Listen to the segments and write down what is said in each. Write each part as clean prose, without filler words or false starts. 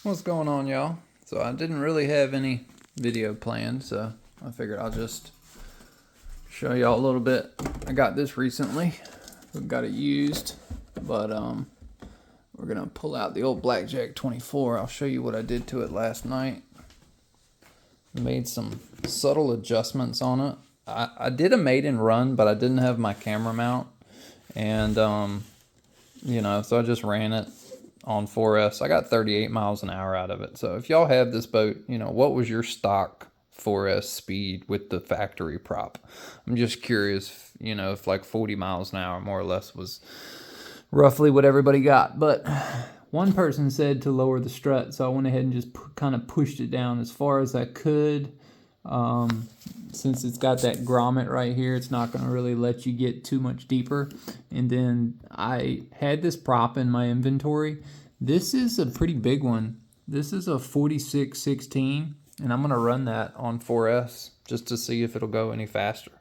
What's going on, y'all? So I didn't really have any video planned, so I figured I'll just show y'all a little bit. I got this recently. We got it used, but we're gonna pull out the old BlackJack 24. I'll show you what I did to it last night. Made some subtle adjustments on it. I did a maiden run, but I didn't have my camera mount, and so I just ran it on 4S. I got 38 miles an hour out of it. So if y'all have this boat, what was your stock 4S speed with the factory prop? I'm just curious, if like 40 miles an hour more or less was roughly what everybody got. But one person said to lower the strut, so I went ahead and just kind of pushed it down as far as I could. Since it's got that grommet right here, it's not going to really let you get too much deeper. And then I had this prop in my inventory. This is a pretty big one. This is a 4616, and I'm going to run that on 4S just to see if it'll go any faster.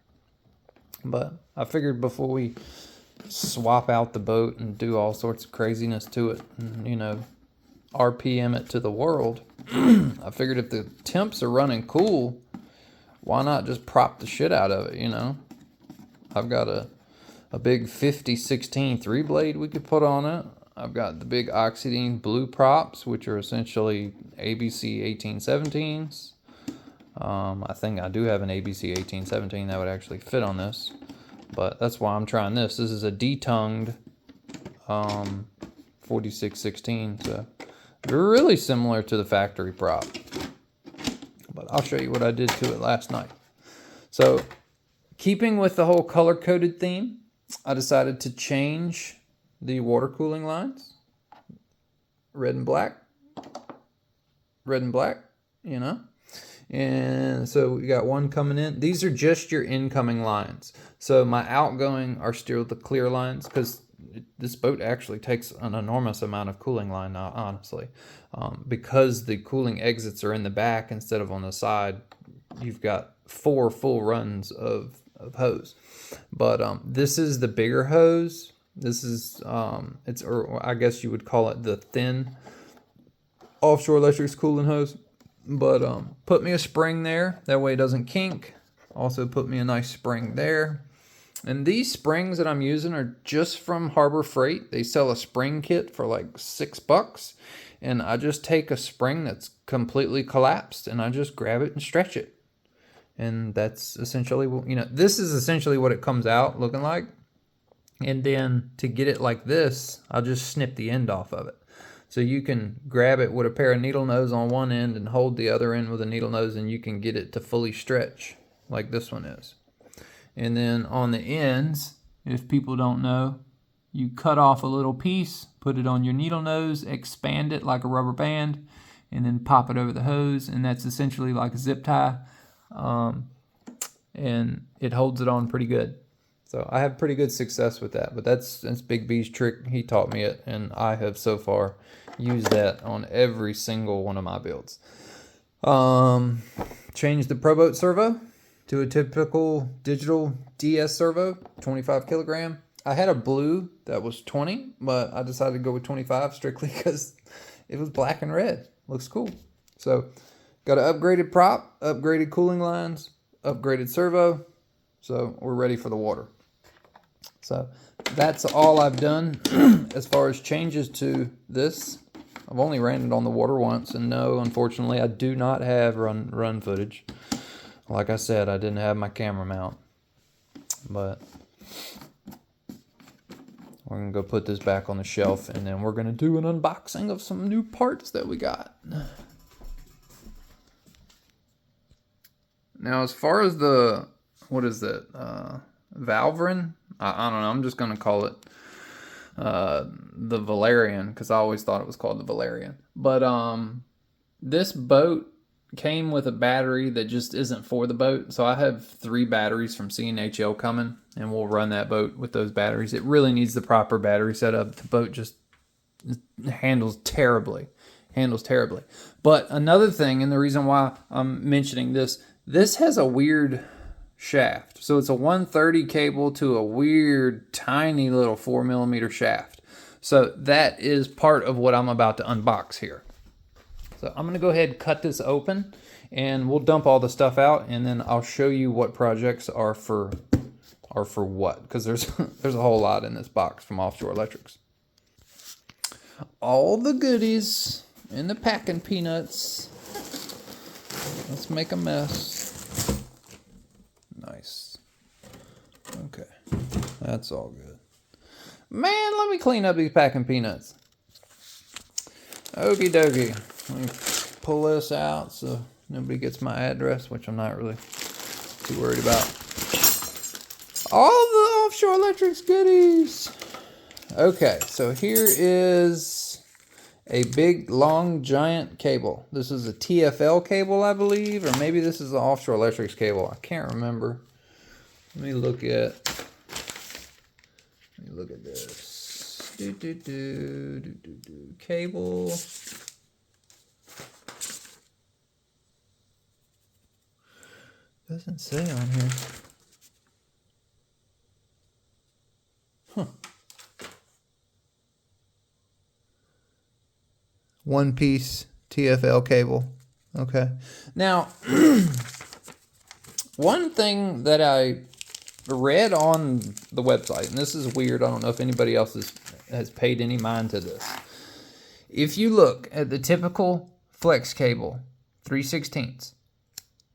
But I figured before we swap out the boat and do all sorts of craziness to it, and, RPM it to the world, I figured if the temps are running cool, why not just prop the shit out of it, I've got a big 5016 3-blade we could put on it. I've got the big Oxidine blue props, which are essentially ABC 1817s. I think I do have an ABC 1817 that would actually fit on this, but that's why I'm trying this. This is a detongued 4616, so they're really similar to the factory prop. But I'll show you what I did to it last night. So, keeping with the whole color-coded theme, I decided to change the water cooling lines. Red and black. Red and black, And so we got one coming in. These are just your incoming lines. So my outgoing are still the clear lines, because this boat actually takes an enormous amount of cooling line now, honestly. Because the cooling exits are in the back instead of on the side, you've got 4 full runs of hose. But this is the bigger hose. This is, or I guess you would call it the thin Offshore Electric's cooling hose. But put me a spring there, that way it doesn't kink. Also put me a nice spring there. And these springs that I'm using are just from Harbor Freight. They sell a spring kit for like $6. And I just take a spring that's completely collapsed and I just grab it and stretch it. And that's essentially, this is essentially what it comes out looking like. And then to get it like this, I'll just snip the end off of it. So you can grab it with a pair of needle nose on one end and hold the other end with a needle nose, and you can get it to fully stretch like this one is. And then on the ends, if people don't know, you cut off a little piece, put it on your needle nose, expand it like a rubber band, and then pop it over the hose, and that's essentially like a zip tie, and it holds it on pretty good. So I have pretty good success with that, but that's Big B's trick. He taught me it, and I have so far used that on every single one of my builds. Changed the Proboat servo to a typical digital DS servo, 25 kilogram. I had a blue that was 20, but I decided to go with 25 strictly because it was black and red. Looks cool. So, got an upgraded prop, upgraded cooling lines, upgraded servo. So, we're ready for the water. So, that's all I've done as far as changes to this. I've only ran it on the water once, and no, unfortunately, I do not have run footage. Like I said, I didn't have my camera mount. But we're going to go put this back on the shelf, and then we're going to do an unboxing of some new parts that we got. Now, as far as the, what is that, Valvryn? I don't know, I'm just going to call it the Valerian, because I always thought it was called the Valerian. But this boat came with a battery that just isn't for the boat. So I have 3 batteries from C&HL coming, and we'll run that boat with those batteries. It really needs the proper battery setup. The boat just handles terribly. But another thing, and the reason why I'm mentioning this has a weird shaft. So it's a 130 cable to a weird tiny little 4mm shaft. So that is part of what I'm about to unbox here. So I'm gonna go ahead and cut this open, and we'll dump all the stuff out, and then I'll show you what projects are for what, because there's there's a whole lot in this box from Offshore Electrics. All the goodies in the packing peanuts. Let's make a mess. Nice. Okay, that's all good. Man, let me clean up these packing peanuts. Okie dokie. Let me pull this out so nobody gets my address, which I'm not really too worried about. All the Offshore Electric's goodies. Okay, so here is a big, long, giant cable. This is a TFL cable, I believe, or maybe this is the Offshore Electric's cable. I can't remember. Let me look at this. Cable. Doesn't say on here. Huh. One piece TFL cable. Okay. Now, one thing that I read on the website, and this is weird, I don't know if anybody else has paid any mind to this. If you look at the typical flex cable, 3/16,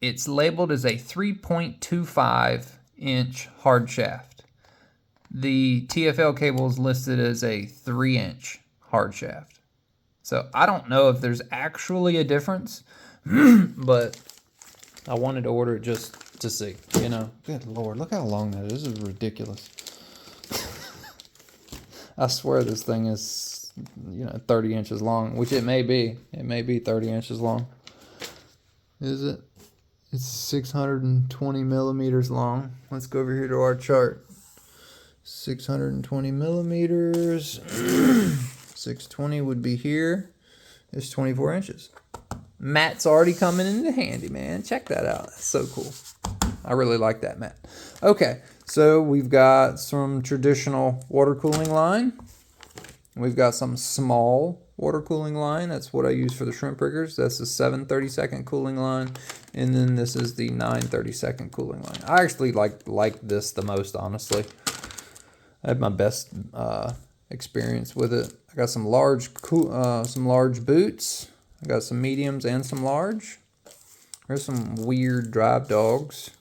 it's labeled as a 3.25 inch hard shaft. The TFL cable is listed as a 3-inch hard shaft. So I don't know if there's actually a difference, but I wanted to order it just to see, you know. Good Lord, look how long that is. This is ridiculous. I swear this thing is, 30 inches long, which it may be. It may be 30 inches long. Is it? It's 620 millimeters long. Let's go over here to our chart. 620 millimeters. 620 would be here. It's 24 inches. Mat's already coming in handy, man. Check that out. That's so cool. I really like that mat. Okay, so we've got some traditional water cooling line. We've got some small water cooling line. That's what I use for the shrimp riggers. That's the 7/32 cooling line. And then this is the 9/32 cooling line. I actually like this the most, honestly. I had my best experience with it. I got some large boots. I got some mediums and some large. There's some weird drive dogs.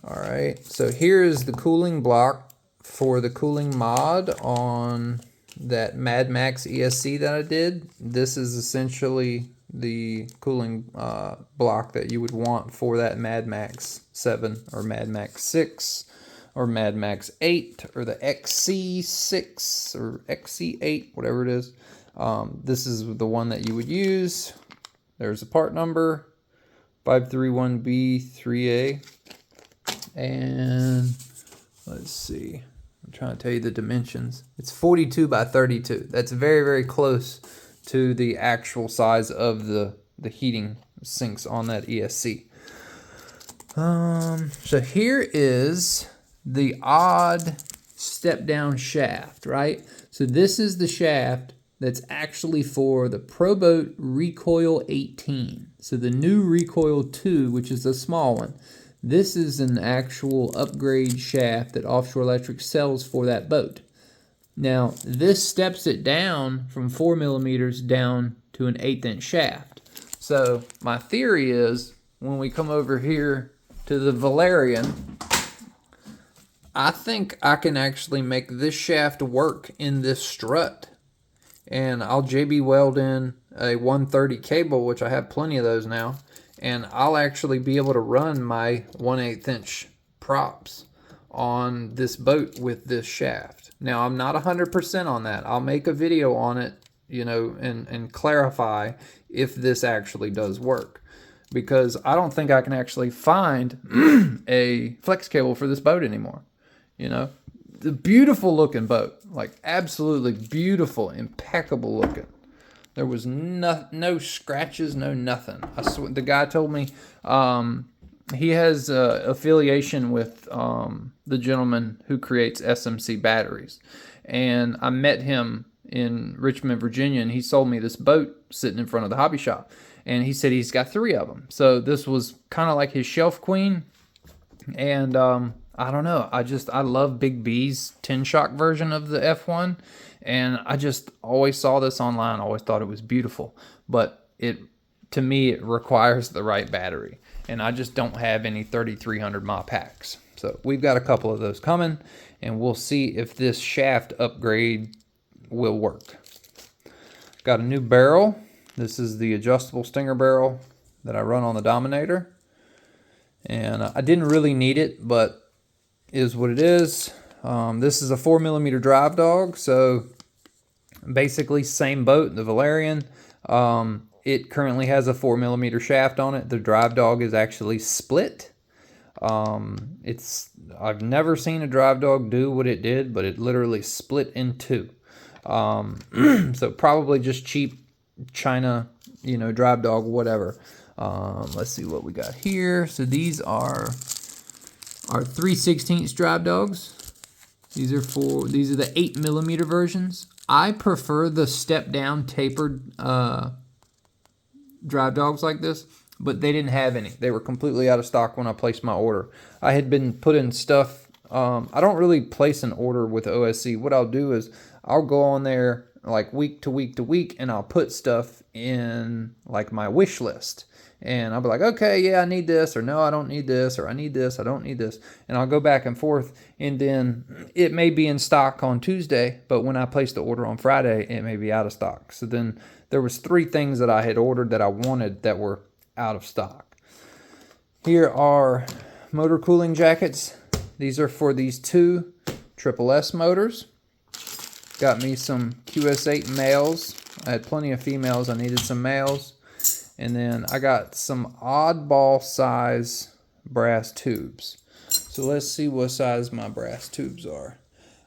All right, so here is the cooling block for the cooling mod on that Mad Max ESC that I did. This is essentially the cooling block that you would want for that Mad Max 7 or Mad Max 6 or Mad Max 8 or the XC6 or XC8, whatever it is. This is the one that you would use. There's a part number, 531B3A. And let's see, I'm trying to tell you the dimensions. It's 42 by 32. That's very, very close to the actual size of the heating sinks on that ESC. So here is the odd step down shaft, right? So this is the shaft that's actually for the Proboat Recoil 18. So the new Recoil 2, which is the small one. This is an actual upgrade shaft that Offshore Electric sells for that boat. Now, this steps it down from 4 millimeters down to an 1/8 inch shaft. So my theory is when we come over here to the Valvryn, I think I can actually make this shaft work in this strut. And I'll JB weld in a 130 cable, which I have plenty of those now. And I'll actually be able to run my 1/8 inch props on this boat with this shaft. Now, I'm not 100% on that. I'll make a video on it, and clarify if this actually does work. Because I don't think I can actually find a flex cable for this boat anymore. The beautiful looking boat, like absolutely beautiful, impeccable looking. There was no scratches, no nothing. I swear, the guy told me he has affiliation with the gentleman who creates SMC batteries. And I met him in Richmond, Virginia, and he sold me this boat sitting in front of the hobby shop. And he said he's got 3 of them. So this was kind of like his shelf queen. And I don't know. I love Big B's 10-shock version of the F1. And I just always saw this online. Always thought it was beautiful. But to me, it requires the right battery. And I just don't have any 3300 mAh packs. So we've got a couple of those coming. And we'll see if this shaft upgrade will work. Got a new barrel. This is the adjustable stinger barrel that I run on the Dominator. And I didn't really need it, but is what it is. This is a 4mm drive dog, so basically same boat, the Valvryn. It currently has a 4mm shaft on it. The drive dog is actually split. I've never seen a drive dog do what it did, but it literally split in 2. So probably just cheap China, drive dog, whatever. Let's see what we got here. So these are our 3/16 drive dogs. These are the 8mm versions. I prefer the step down tapered drive dogs like this, but they didn't have any. They were completely out of stock when I placed my order. I had been putting stuff. I don't really place an order with OSC. What I'll do is I'll go on there like week to week to week, and I'll put stuff in like my wish list. And I'll be like, okay, yeah, I need this, or no, I don't need this, or I need this, I don't need this. And I'll go back and forth, and then it may be in stock on Tuesday, but when I place the order on Friday, it may be out of stock. So then there was 3 things that I had ordered that I wanted that were out of stock. Here are motor cooling jackets. These are for these 2 SSS motors. Got me some QS8 males. I had plenty of females. I needed some males. And then I got some oddball size brass tubes. So let's see what size my brass tubes are.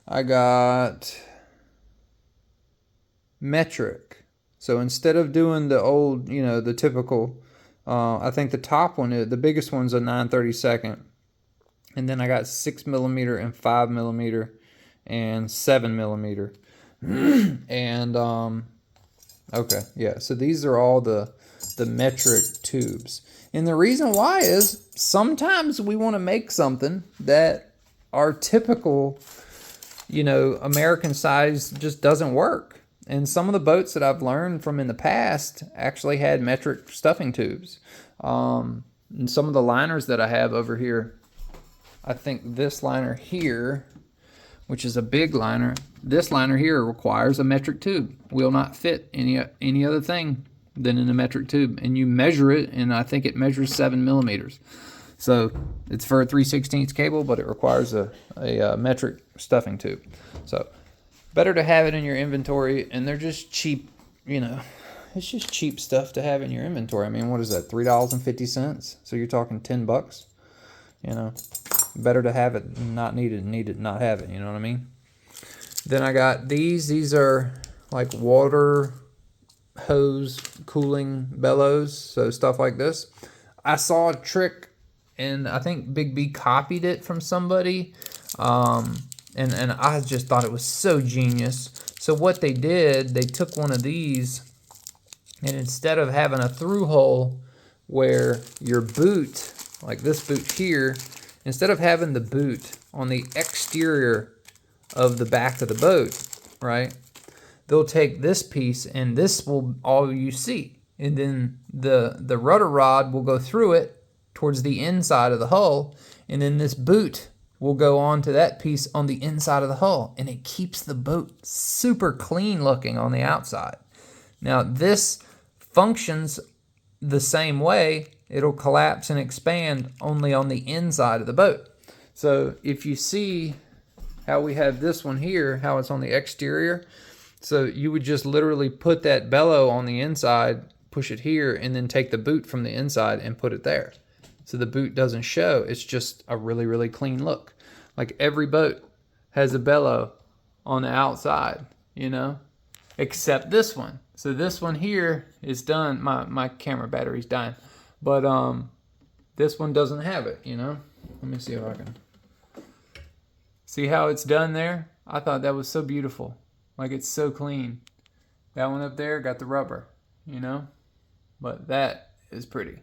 I got metric. So instead of doing the old, the typical, I think the top one, the biggest one's a 9/32. And then I got 6mm and 5mm and 7mm. And, okay, yeah. So these are all the metric tubes. And the reason why is sometimes we want to make something that our typical, American size just doesn't work. And some of the boats that I've learned from in the past actually had metric stuffing tubes. And some of the liners that I have over here, I think this liner here, which is a big liner, this liner here requires a metric tube. Will not fit any other thing than in a metric tube. And you measure it, and I think it measures 7mm. So it's for a 3/16 cable, but it requires a metric stuffing tube. So better to have it in your inventory, and they're just cheap, it's just cheap stuff to have in your inventory. I mean, what is that, $3.50? So you're talking $10, better to have it and not need it, not have it, you know what I mean? Then I got these are like water hose cooling bellows, so stuff like this. I saw a trick, and I think Big B copied it from somebody, and I just thought it was so genius. So what they did, they took one of these, and instead of having a through hole where your boot, like this boot here, instead of having the boot on the exterior of the back of the boat, right, they'll take this piece, and this will all you see. And then the rudder rod will go through it towards the inside of the hull, and then this boot will go on to that piece on the inside of the hull, and it keeps the boat super clean looking on the outside. Now this functions the same way. It'll collapse and expand only on the inside of the boat. So if you see how we have this one here, how it's on the exterior, so you would just literally put that bellow on the inside, push it here, and then take the boot from the inside and put it there. So the boot doesn't show. It's just a really, really clean look. Like every boat has a bellow on the outside, except this one. So this one here is done. My camera battery's dying. But this one doesn't have it, Let me see if I can. See how it's done there? I thought that was so beautiful. Like, it's so clean. That one up there got the rubber, you know? But that is pretty.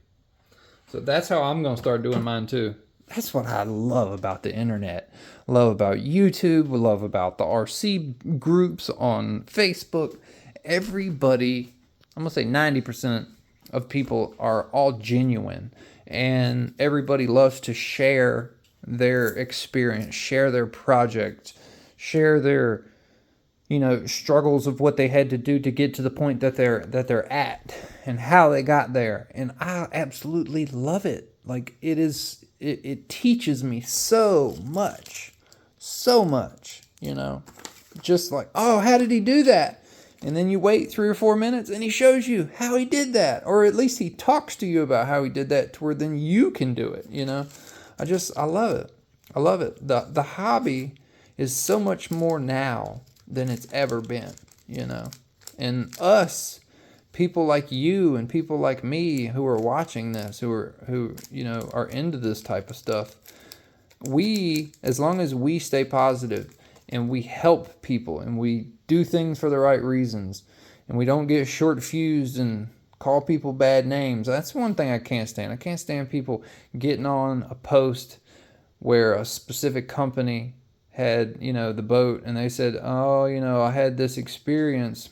So that's how I'm going to start doing mine too. That's what I love about the internet. Love about YouTube. Love about the RC groups on Facebook. Everybody, I'm going to say 90% of people are all genuine. And everybody loves to share their experience, share their project, share their, you know, struggles of what they had to do to get to the point that they're at and how they got there. And I absolutely love it. Like, it teaches me so much, you know, just like, oh, how did he do that? And then you wait 3 or 4 minutes and he shows you how he did that, or at least he talks to you about how he did that to where then you can do it, you know. I love it. I love it. The hobby is so much more now than it's ever been, you know. And us, people like you and people like me who are watching this, who you know, are into this type of stuff, we, as long as we stay positive and we help people and we do things for the right reasons and we don't get short fused and call people bad names. That's one thing I can't stand. I can't stand people getting on a post where a specific company had, you know, the boat, and they said, oh, you know, I had this experience,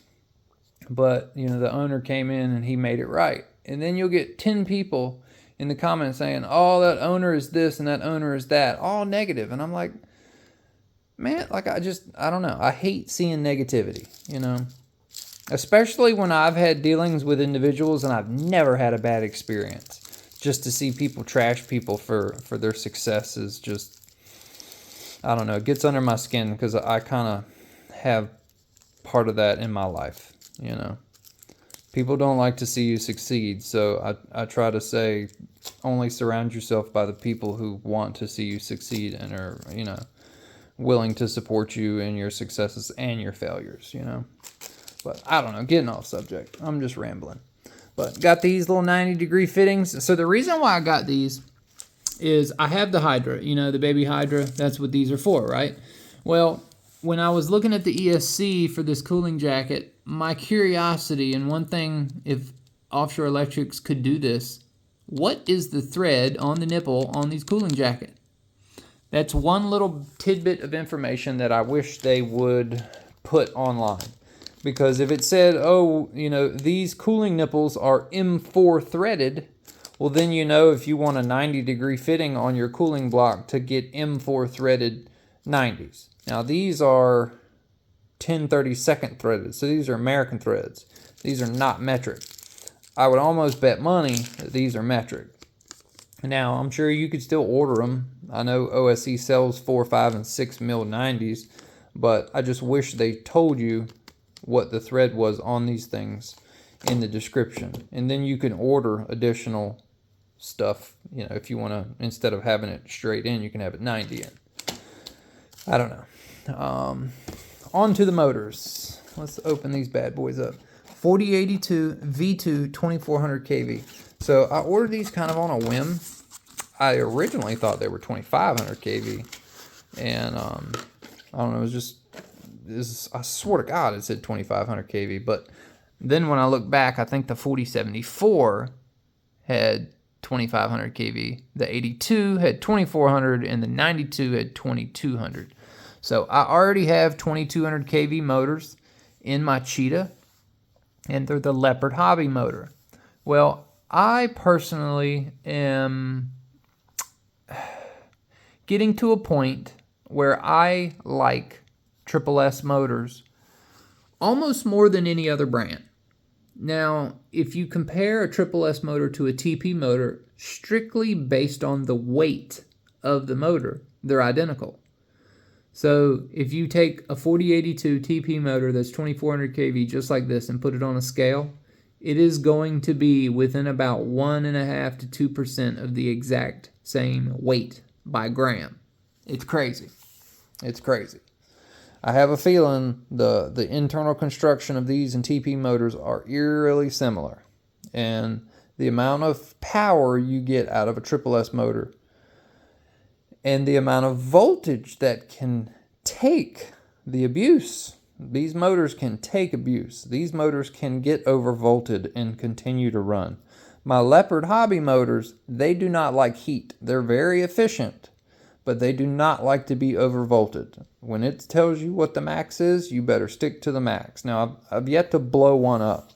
but, you know, the owner came in and he made it right. And then you'll get 10 people in the comments saying, oh, that owner is this and that owner is that, all negative. And I'm like, man, like, I don't know. I hate seeing negativity, you know, especially when I've had dealings with individuals and I've never had a bad experience. Just to see people trash people for their success is just, I don't know, it gets under my skin because I kind of have part of that in my life, you know. People don't like to see you succeed, so I try to say only surround yourself by the people who want to see you succeed and are, you know, willing to support you in your successes and your failures, you know. But I don't know, getting off subject. I'm just rambling. But got these little 90-degree fittings. So the reason why I got these is I have the Hydra, you know, the baby Hydra. That's what these are for, right? Well, when I was looking at the ESC for this cooling jacket, my curiosity, and one thing, if Offshore Electrics could do this, what is the thread on the nipple on these cooling jacket? That's one little tidbit of information that I wish they would put online. Because if it said, oh, you know, these cooling nipples are M4 threaded, well, then you know if you want a 90-degree fitting on your cooling block to get M4 threaded 90s. Now, these are 10/32 threaded, so these are American threads. These are not metric. I would almost bet money that these are metric. Now, I'm sure you could still order them. I know OSE sells 4, 5, and 6 mil 90s, but I just wish they told you what the thread was on these things in the description. And then you can order additional stuff, you know, if you want to, instead of having it straight in, you can have it 90 in. I don't know. On to the motors. Let's open these bad boys up. 4082 V2 2400 kV. So I ordered these kind of on a whim. I originally thought they were 2500 kV. And I don't know, it was just, I swear to God it said 2500 kV, but then when I look back, I think the 4074 had 2500 kV, the 82 had 2400, and the 92 had 2200. So I already have 2200 kV motors in my Cheetah, and they're the Leopard hobby motor. Well, I personally am getting to a point where I like SSS motors almost more than any other brand. Now, if you compare a SSS motor to a TP motor strictly based on the weight of the motor, they're identical. So if you take a 4082 TP motor that's 2400 kV just like this and put it on a scale, it is going to be within about 1.5% to 2% of the exact same weight by gram. It's crazy. It's crazy. I have a feeling the internal construction of these and TP motors are eerily similar. And the amount of power you get out of a SSS motor and the amount of voltage that can take the abuse These motors can take abuse. These motors can get overvolted and continue to run. My Leopard hobby motors, they do not like heat. They're very efficient, but they do not like to be overvolted. When it tells you what the max is, you better stick to the max. Now, I've yet to blow one up,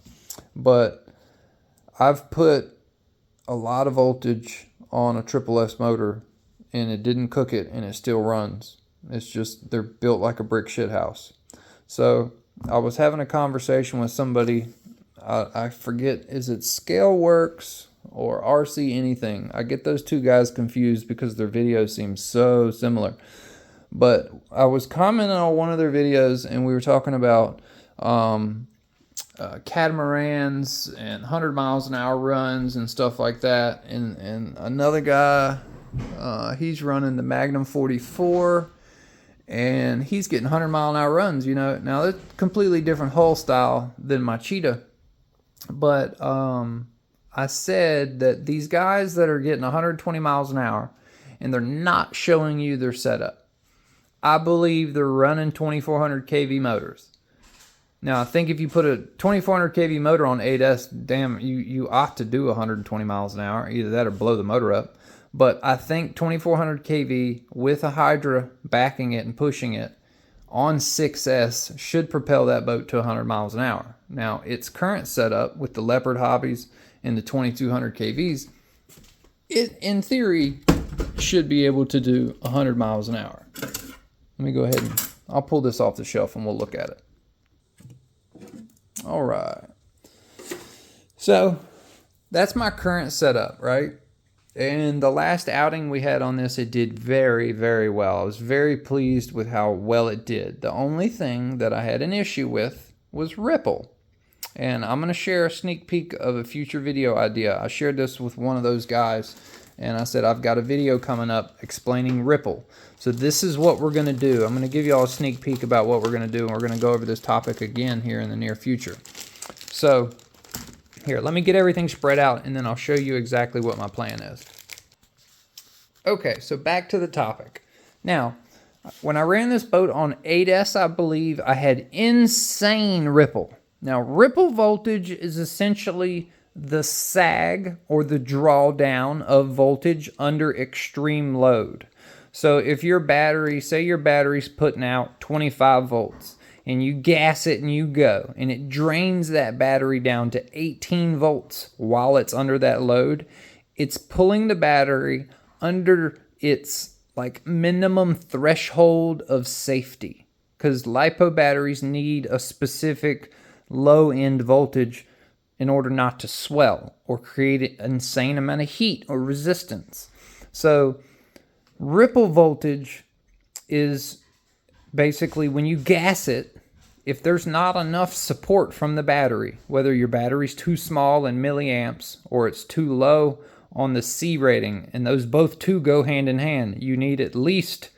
but I've put a lot of voltage on a Triple S motor, and it didn't cook it, and it still runs. It's just, they're built like a brick shit house. So I was having a conversation with somebody, I forget, is it Scaleworks or RC anything? I get those two guys confused because their videos seem so similar. But I was commenting on one of their videos, and we were talking about catamarans and 100 miles an hour runs and stuff like that. And another guy, he's running the Magnum 44, and he's getting 100 mile an hour runs. You know, now that's completely different hull style than my Cheetah. But I said that these guys that are getting 120 miles an hour and they're not showing you their setup, I believe they're running 2400 kV motors. Now, I think if you put a 2400 kV motor on 8S, damn, you ought to do 120 miles an hour. Either that or blow the motor up. But I think 2400 kV with a Hydra backing it and pushing it on 6S should propel that boat to 100 miles an hour. Now, its current setup with the Leopard hobbies and the 2200 kVs, it, in theory, should be able to do 100 miles an hour. Let me go ahead and I'll pull this off the shelf and we'll look at it. All right. So that's my current setup, right? And the last outing we had on this, it did very, very well. I was very pleased with how well it did. The only thing that I had an issue with was ripple. And I'm going to share a sneak peek of a future video idea. I shared this with one of those guys, and I said, I've got a video coming up explaining ripple. So this is what we're going to do. I'm going to give you all a sneak peek about what we're going to do, and we're going to go over this topic again here in the near future. So here, let me get everything spread out, and then I'll show you exactly what my plan is. Okay, so back to the topic. Now, when I ran this boat on 8S, I believe I had insane ripple. Now, ripple voltage is essentially the sag or the drawdown of voltage under extreme load. So if your battery, say your battery's putting out 25 volts, and you gas it and you go, and it drains that battery down to 18 volts while it's under that load, it's pulling the battery under its like minimum threshold of safety, because LiPo batteries need a specific low end voltage in order not to swell or create an insane amount of heat or resistance. So ripple voltage is basically when you gas it, if there's not enough support from the battery, whether your battery's too small in milliamps or it's too low on the C rating, and those both two go hand in hand. You need at least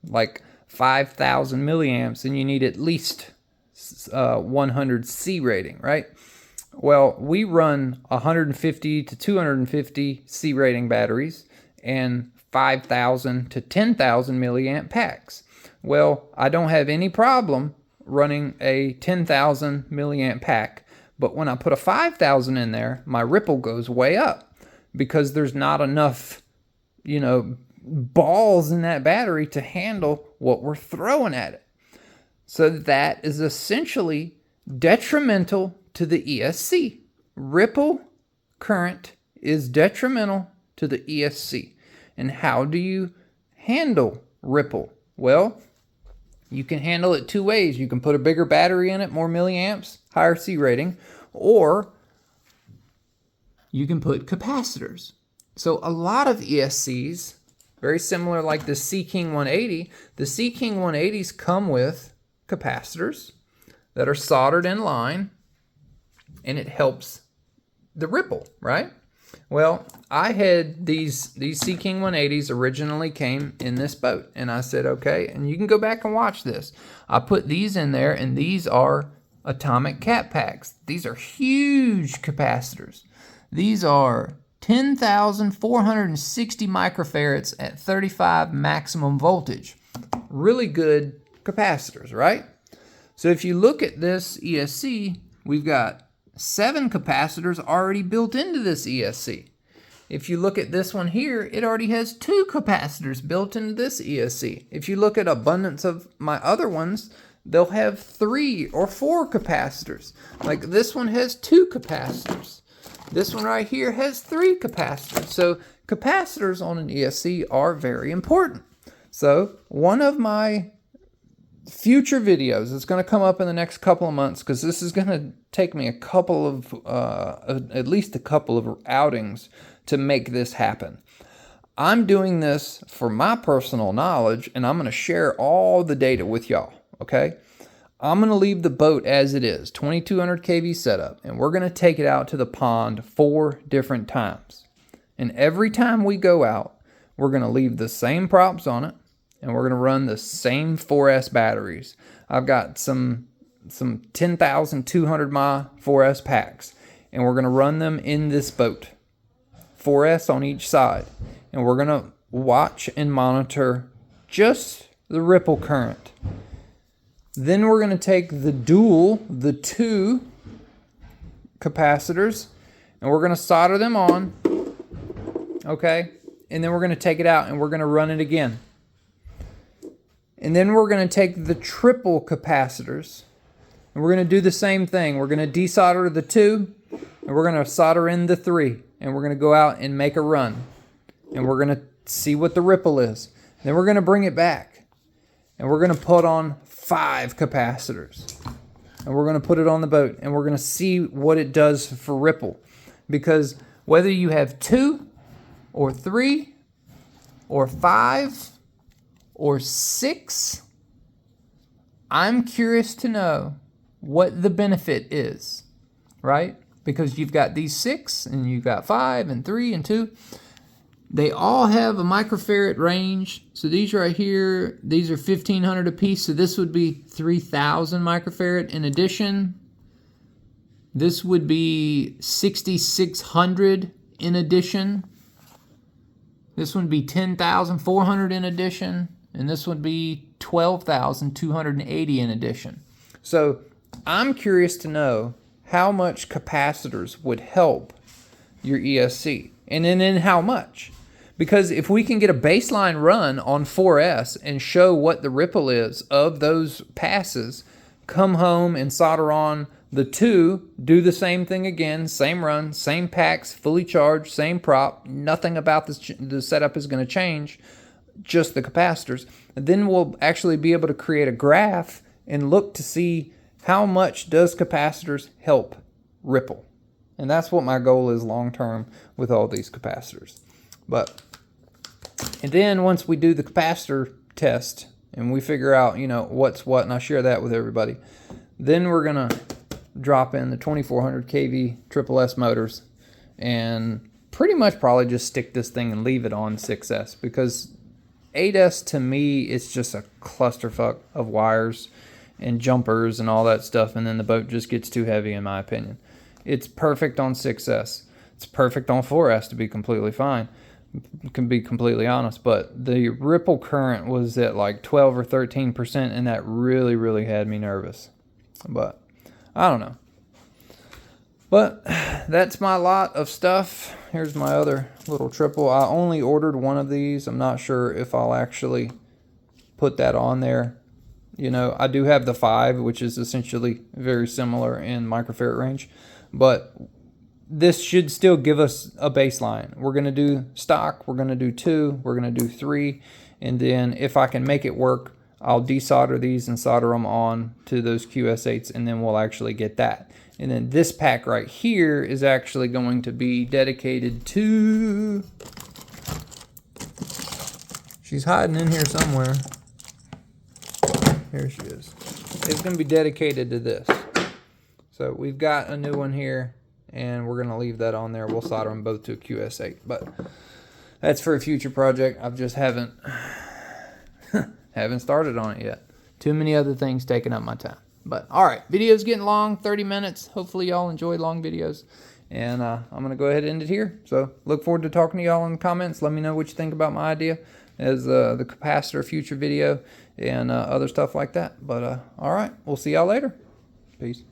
like 5,000 milliamps, and you need at least 100 C rating, right? Well, we run 150 to 250 C rating batteries and 5,000 to 10,000 milliamp packs. Well, I don't have any problem running a 10,000 milliamp pack, but when I put a 5,000 in there, my ripple goes way up because there's not enough, balls in that battery to handle what we're throwing at it. So that is essentially detrimental to the ESC. Ripple current is detrimental to the ESC. And how do you handle ripple? Well, you can handle it two ways. You can put a bigger battery in it, more milliamps, higher C rating, or you can put capacitors. So a lot of ESCs, very similar like the Sea-King 180, the Sea-King 180s come with capacitors that are soldered in line, and it helps the ripple, right? Well, I had these Sea-King 180s originally came in this boat, and I said, okay, and you can go back and watch this. I put these in there, and these are atomic cat packs. These are huge capacitors. These are 10,460 microfarads at 35 maximum voltage. Really good capacitors, right? So if you look at this ESC, we've got 7 capacitors already built into this ESC. If you look at this one here, it already has 2 capacitors built into this ESC. If you look at abundance of my other ones, they'll have 3 or 4 capacitors. Like this one has 2 capacitors. This one right here has 3 capacitors. So capacitors on an ESC are very important. So one of my future videos is going to come up in the next couple of months, because this is going to take me a couple of, at least a couple of outings to make this happen. I'm doing this for my personal knowledge, and I'm going to share all the data with y'all, okay? I'm going to leave the boat as it is, 2200 kV setup, and we're going to take it out to the pond 4 different times. And every time we go out, we're going to leave the same props on it, and we're going to run the same 4S batteries. I've got some 10,200 mAh 4S packs, and we're going to run them in this boat. 4S on each side. And we're going to watch and monitor just the ripple current. Then we're going to take the 2 capacitors, and we're going to solder them on. Okay? And then we're going to take it out and we're going to run it again. And then we're going to take the triple capacitors, and we're going to do the same thing. We're going to desolder the 2, and we're going to solder in the 3. And we're going to go out and make a run. And we're going to see what the ripple is. Then we're going to bring it back. And we're going to put on 5 capacitors. And we're going to put it on the boat. And we're going to see what it does for ripple. Because whether you have 2 or 3 or 5 or 6, I'm curious to know what the benefit is, right? Because you've got these 6, and you've got 5, and 3, and 2. They all have a microfarad range. So these right here, these are 1,500 a piece. So this would be 3,000 microfarad. In addition, this would be 6,600 in addition. This would be 10,400 in addition. And this would be 12,280 in addition. So I'm curious to know how much capacitors would help your ESC, and then in how much. Because if we can get a baseline run on 4S and show what the ripple is of those passes, come home and solder on the 2, do the same thing again, same run, same packs, fully charged, same prop, nothing about the setup is going to change, just the capacitors. And then we'll actually be able to create a graph and look to see how much does capacitors help ripple. And that's what my goal is long term with all these capacitors. And then once we do the capacitor test and we figure out, you know, what's what, and I share that with everybody, then we're going to drop in the 2400 kV triple S motors and pretty much probably just stick this thing and leave it on 6S, because 8S to me it's just a clusterfuck of wires and jumpers and all that stuff, and then the boat just gets too heavy in my opinion. It's perfect on 6S. It's perfect on 4S to be completely fine. Can be completely honest, but the ripple current was at like 12 or 13%, and that really, really had me nervous. But I don't know. But that's my lot of stuff. Here's my other little triple. I only ordered one of these. I'm not sure if I'll actually put that on there. You know, I do have the 5, which is essentially very similar in microfarad range, but this should still give us a baseline. We're going to do stock, we're going to do 2, we're going to do 3, and then if I can make it work, I'll desolder these and solder them on to those QS8s, and then we'll actually get that. And then this pack right here is actually going to be dedicated to... She's hiding in here somewhere. Here she is. It's going to be dedicated to this. So we've got a new one here, and we're going to leave that on there. We'll solder them both to a QS8. But that's for a future project. I just haven't started on it yet. Too many other things taking up my time. But all right, video's getting long, 30 minutes. Hopefully y'all enjoy long videos. And I'm going to go ahead and end it here. So look forward to talking to y'all in the comments. Let me know what you think about my idea. as the capacitor future video and other stuff like that. But all right, we'll see y'all later. Peace.